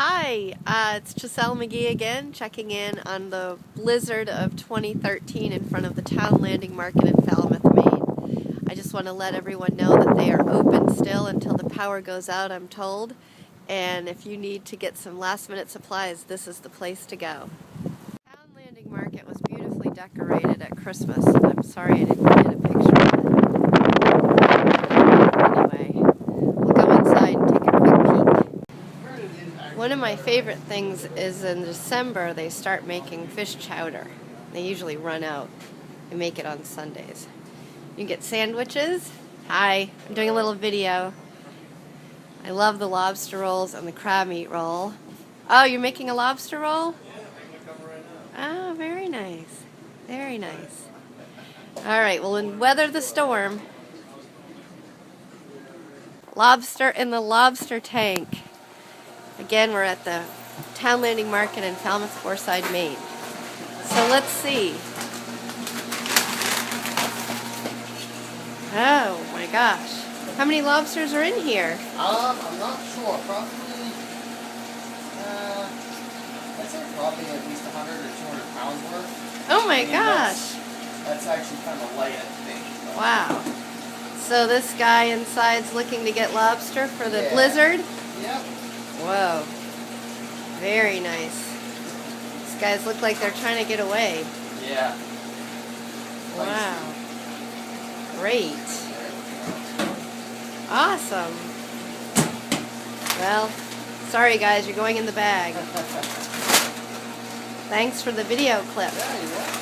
Hi, it's Giselle McGee again, checking in on the blizzard of 2013 in front of the Town Landing Market in Falmouth, Maine. I just want to let everyone know that they are open still until the power goes out, I'm told. And if you need to get some last-minute supplies, this is the place to go. Town Landing Market was beautifully decorated at Christmas. I'm sorry I didn't get a picture of it. Anyway, we'll go inside and take a quick peek. One of my favorite things is in December they start making fish chowder. They usually run out. They make it on Sundays. You can get sandwiches. Hi, I'm doing a little video. I love the lobster rolls and the crab meat roll. Oh, you're making a lobster roll? Yeah, I'm making a couple right now. Oh, very nice. Very nice. Alright, well, weather the storm. Lobster in the lobster tank. Again, we're at the Town Landing Market in Falmouth, Foreside, Maine. So let's see. Oh my gosh. How many lobsters are in here? I'm not sure. Probably, I'd say probably at least 100 or 200 pounds worth. Oh my gosh. That's actually kind of light, I think. So. Wow. So this guy inside's looking to get lobster for the blizzard? Yep. Whoa. Very nice. These guys look like they're trying to get away. Yeah. Wow. Great. Awesome. Well, sorry guys, you're going in the bag. Thanks for the video clip. Yeah, you're welcome.